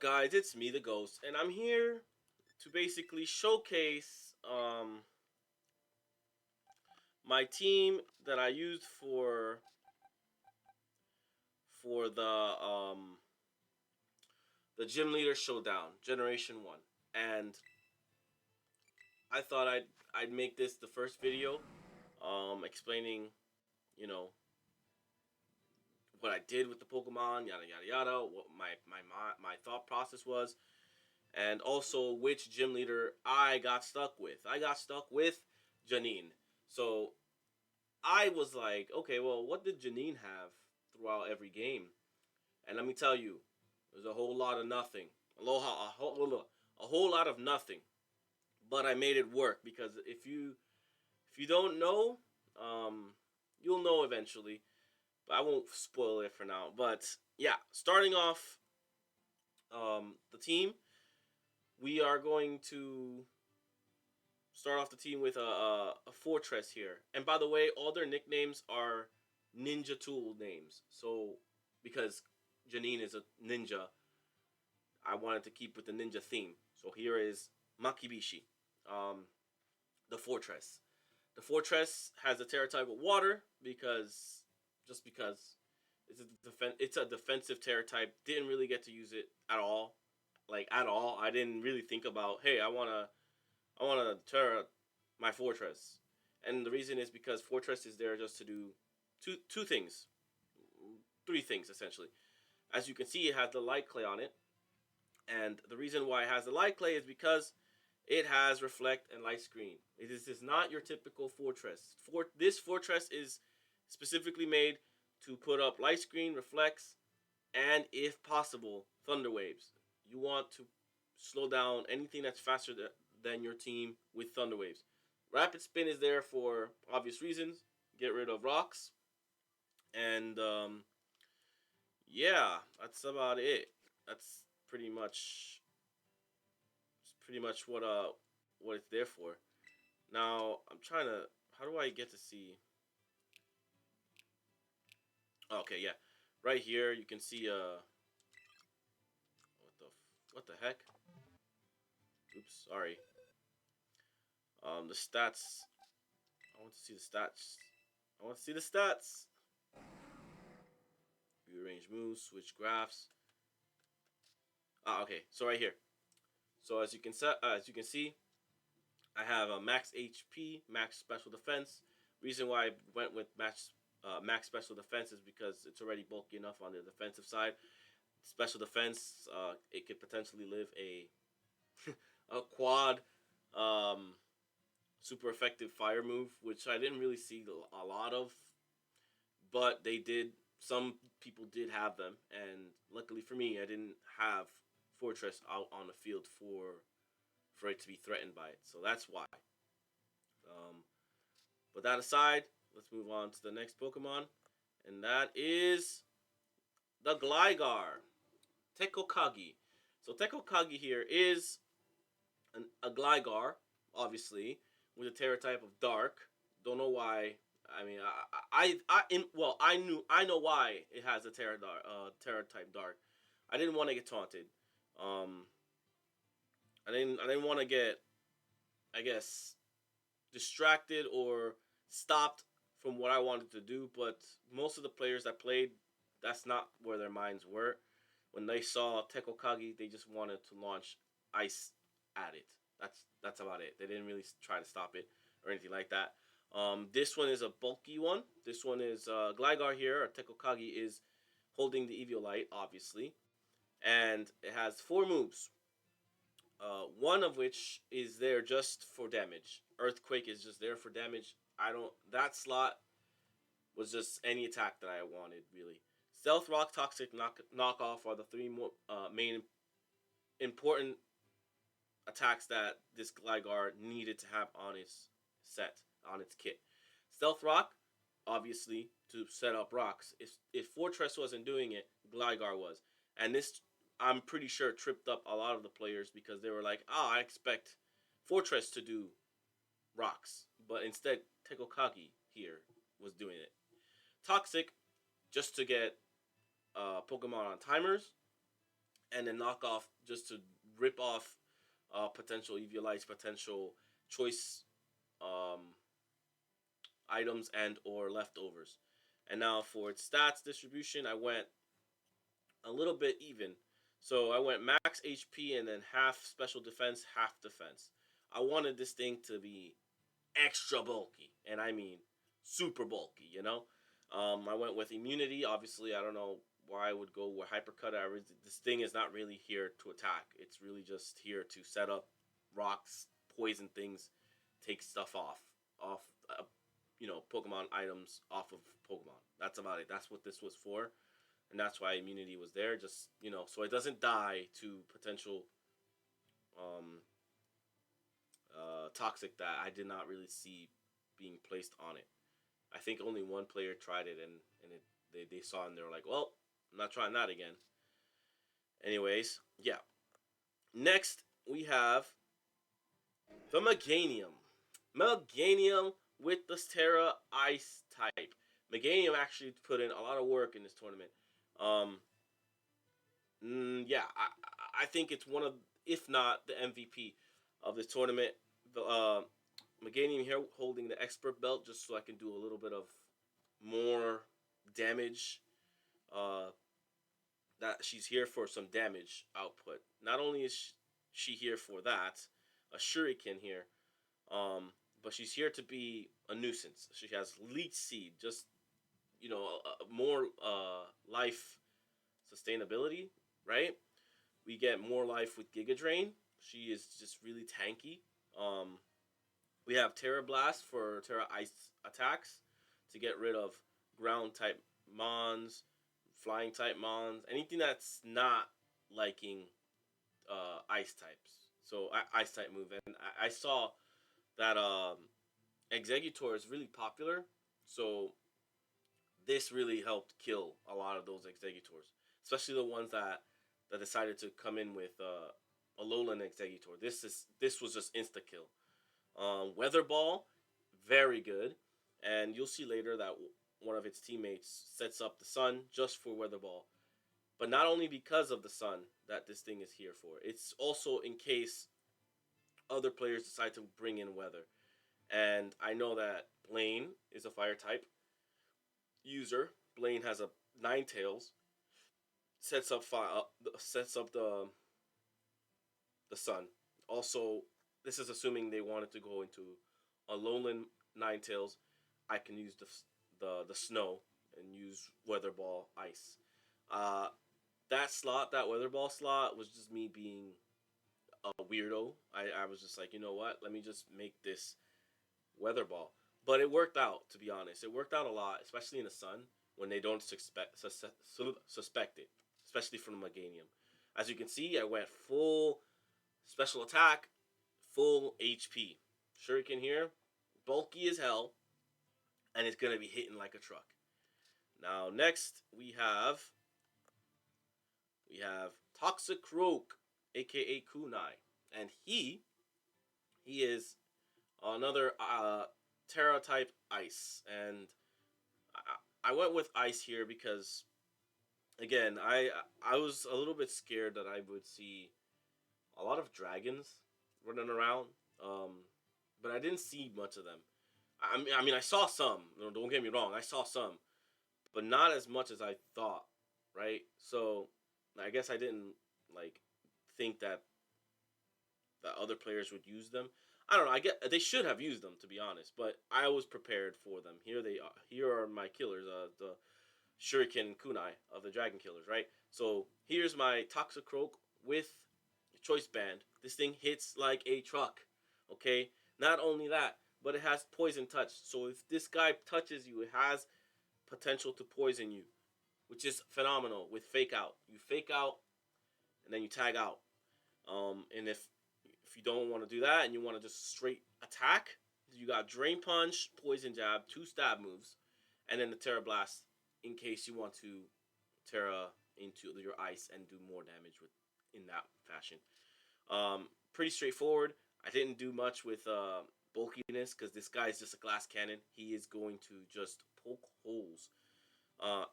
up, guys? It's me, the Ghost, and I'm here to basically showcase my team that I used for the Gym Leader Showdown Generation One, and I thought I'd make this the first video, explaining, you know, what I did with the Pokemon, yada yada yada, what my thought process was, and also which gym leader I got stuck with. I got stuck with Janine. So I was like, okay, well, what did Janine have throughout every game? And let me tell you, there's a whole lot of nothing. A whole lot of nothing. But I made it work because if you don't know, you'll know eventually. But I won't spoil it for now. But yeah, starting off the team, we are going to start off the team with a fortress here. And by the way, all their nicknames are ninja tool names. So because Janine is a ninja, I wanted to keep with the ninja theme. So here is Makibishi, um, the fortress. The fortress has a terra type of water because it's a defensive terra type. Didn't really get to use it at all, like at all. I didn't really think about, hey, I wanna terra my fortress, and the reason is because fortress is there just to do two things, three things essentially. As you can see, it has the light clay on it, and the reason why it has the light clay is because it has reflect and light screen. It is not your typical fortress. This fortress is specifically made to put up light screen, reflects, and if possible, thunder waves. You want to slow down anything that's faster than your team with thunder waves. Rapid spin is there for obvious reasons. Get rid of rocks, and yeah, that's about it. That's pretty much what it's there for. Now I'm trying to. How do I get to see? Okay, yeah, right here you can see what the heck? Oops, sorry. The stats. I want to see the stats. I want to see the stats. Rearrange moves, switch graphs. Ah, okay. So right here. So as you can see, I have a max HP, max special defense. Reason why I went with max special defense is because it's already bulky enough on the defensive side. Special defense, it could potentially live a a quad super effective fire move, which I didn't really see a lot of, but they did. Some people did have them, and luckily for me, I didn't have Fortress out on the field for it to be threatened by it. So that's why. Um, but that aside, let's move on to the next Pokemon, and that is the Gligar, Tekokagi. So Tekokagi here is a Gligar, obviously, with a Terra type of Dark. Don't know why. I mean, I know why it has a Terra type Dark. I didn't want to get taunted. Um, I didn't want to get, I guess, distracted or stopped from what I wanted to do. But most of the players that played, that's not where their minds were. When they saw Tekokagi, they just wanted to launch ice at it. That's about it. They didn't really try to stop it or anything like that. This one is a bulky one. This one is Gligar here, or Tekokagi is holding the Eviolite, obviously, and it has four moves. One of which is there just for damage. Earthquake is just there for damage. I don't. That slot was just any attack that I wanted, really. Stealth Rock, Toxic, Knockoff are the three main important attacks that this Gligar needed to have on its set, on its kit. Stealth Rock, obviously, to set up rocks. If Fortress wasn't doing it, Gligar was. And this, I'm pretty sure, tripped up a lot of the players because they were like, I expect Fortress to do rocks. But instead, Tekokagi here was doing it. Toxic, just to get Pokemon on timers. and then knock off just to rip off potential EVLites, potential choice um, items and or leftovers. And now for its stats distribution, I went a little bit even. So I went max HP and then half special defense, half defense. I wanted this thing to be extra bulky, and I mean super bulky. I went with immunity. Obviously, I don't know why I would go with hypercut. This thing is not really here to attack. It's really just here to set up rocks, poison things, take stuff off Pokemon items off of Pokemon. That's about it. That's what this was for, and that's why immunity was there. Just so it doesn't die to potential um, toxic that I did not really see being placed on it. I think only one player tried it, and they saw it and they were like, well, I'm not trying that again. Anyways, yeah. Next, we have the Meganium. Meganium with the Terra Ice type. Meganium actually put in a lot of work in this tournament. Um, yeah, I think it's one of, if not the MVP of this tournament. The Meganium here holding the expert belt just so I can do a little bit of more damage. That she's here for some damage output. Not only is she here for that, a shuriken here, but she's here to be a nuisance. She has leech seed, just more life sustainability, right? We get more life with Giga Drain. She is just really tanky. Um, we have Terra Blast for Terra Ice attacks to get rid of ground type mons, flying type mons, anything that's not liking ice types. So ice type move, and I saw that Exeggutor is really popular. So this really helped kill a lot of those Exeggutors, especially the ones that decided to come in with a lowland Exeggutor. This was just insta kill. Weather Ball, very good, and you'll see later that one of its teammates sets up the sun just for Weather Ball. But not only because of the sun that this thing is here for, it's also in case other players decide to bring in weather. And I know that Blaine is a fire type user. Blaine has a Ninetales, sets up the sun. Also, this is assuming they wanted to go into a lowland Ninetales. I can use the snow and use Weather Ball ice. Uh, that Weather Ball slot was just me being a weirdo. I was just like, you know what? Let me just make this Weather Ball. But it worked out, to be honest. It worked out a lot, especially in the sun when they don't suspect it, especially from the Meganium. As you can see, I went full special attack, full HP. Shuriken here, bulky as hell, and it's gonna be hitting like a truck. Now next we have Toxicroak, aka Kunai, and he is another Terra type ice, and I went with ice here because again I was a little bit scared that I would see a lot of dragons running around, but I didn't see much of them. I mean I saw some. Don't get me wrong, I saw some, but not as much as I thought. Right, so I guess I didn't like think that other players would use them. I don't know. I get they should have used them, to be honest, but I was prepared for them. Here they are. Here are my killers. The Shuriken Kunai of the Dragon Killers, right? So here's my Toxicroak with Choice Band. This thing hits like a truck. Okay. Not only that, but it has Poison Touch. So if this guy touches you, it has potential to poison you, which is phenomenal. With Fake Out, you fake out and then you tag out. And if you don't want to do that and you want to just straight attack, you got Drain Punch, Poison Jab, 2 stab moves, and then the Terra Blast in case you want to Terra into your ice and do more damage with in that fashion. Pretty straightforward. I didn't do much with bulkiness because this guy is just a glass cannon. He is going to just poke holes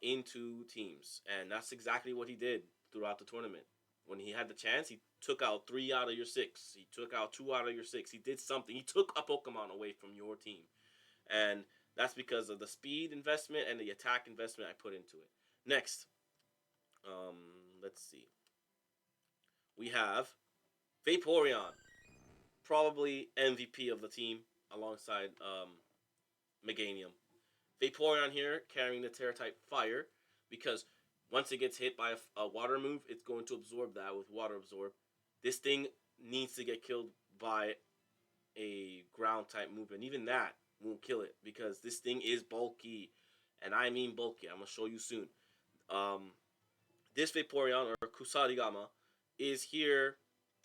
into teams, and that's exactly what he did throughout the tournament. When he had the chance, he took out 3 out of your 6. He took out 2 out of your 6. He did something. He took a Pokemon away from your team. And that's because of the speed investment and the attack investment I put into it. Next, let's see. We have Vaporeon, probably MVP of the team alongside Meganium. Vaporeon here carrying the Terra type Fire because once it gets hit by a water move, it's going to absorb that with Water Absorb. This thing needs to get killed by a ground type move, and even that won't kill it because this thing is bulky, and I mean bulky. I'm gonna show you soon. This Vaporeon or Kusarigama is here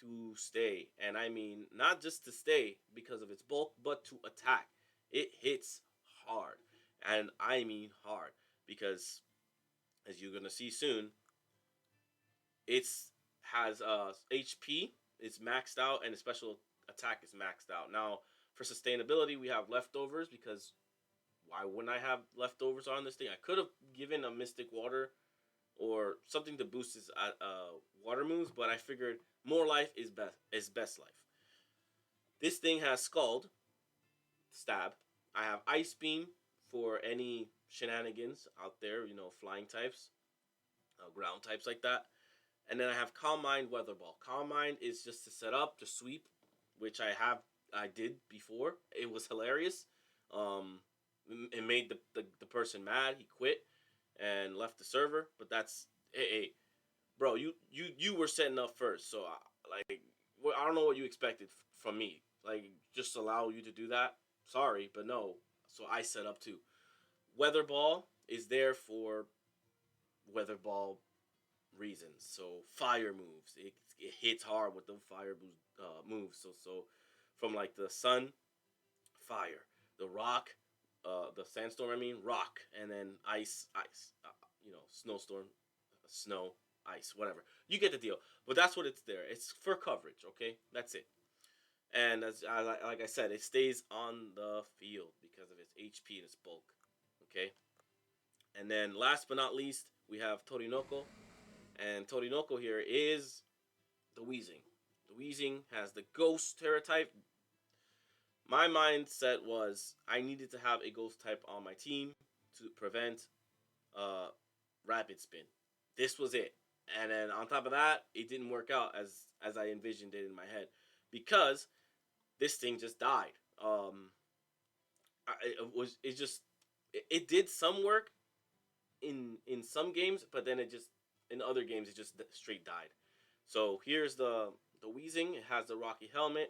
to stay, and I mean not just to stay because of its bulk, but to attack. It hits hard, and I mean hard because, as you're gonna see soon, it's has HP is maxed out and the special attack is maxed out. Now for sustainability, we have leftovers because why wouldn't I have leftovers on this thing? I could have given a Mystic Water or something to boost his water moves, but I figured more life is best life. This thing has Scald, Stab. I have Ice Beam for any shenanigans out there, flying types, ground types like that. And then I have Calm Mind, Weather Ball. Calm Mind is just to set up, to sweep, which I did before. It was hilarious. It made the person mad. He quit and left the server. But that's hey bro, you were setting up first, so I don't know what you expected from me. Like just allow you to do that. Sorry, but no. So I set up too. Weather Ball is there for Weather Ball reasons. So fire moves, it hits hard with the fire moves. So from like the sun, fire, the rock, the sandstorm. I mean rock, and then ice. Snowstorm, snow, ice, whatever. You get the deal. But that's what it's there. It's for coverage. Okay, that's it. And like I said, it stays on the field because of its HP and its bulk. Okay. And then last but not least, we have Torinoko. And Torinoko here is the Weezing. The Weezing has the Ghost Terra type. My mindset was I needed to have a Ghost type on my team to prevent Rapid Spin. This was it. And then on top of that, it didn't work out as I envisioned it in my head because this thing just died. It did some work in some games, but then in other games it just straight died. So here's the Weezing. It has the Rocky helmet.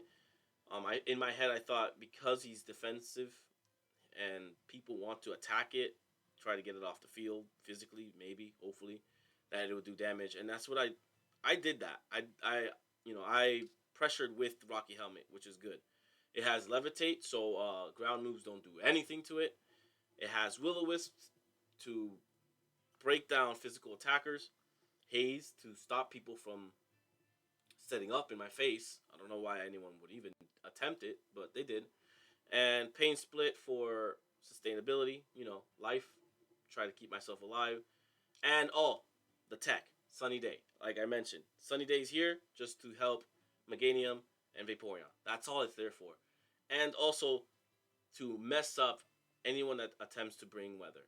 In my head I thought because he's defensive and people want to attack it, try to get it off the field physically, maybe, hopefully, that it would do damage, and that's what I did that. I pressured with Rocky helmet, which is good. It has Levitate, so ground moves don't do anything to it. It has Will-O-Wisp to break down physical attackers, Haze to stop people from setting up in my face. I don't know why anyone would even attempt it, but they did. And Pain Split for sustainability, life, try to keep myself alive. And the tech, Sunny Day. Like I mentioned, Sunny Day is here just to help Meganium and Vaporeon. That's all it's there for. And also to mess up anyone that attempts to bring weather.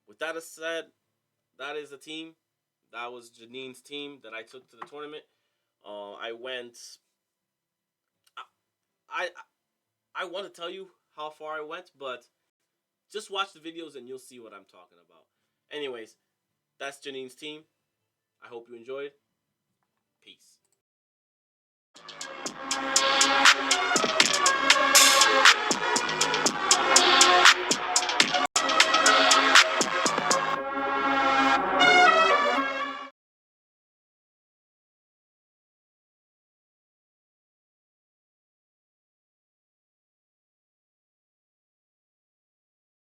With that said, that is the team. That was Janine's team that I took to the tournament. I went. I want to tell you how far I went, but just watch the videos and you'll see what I'm talking about. Anyways, that's Janine's team. I hope you enjoyed. Peace.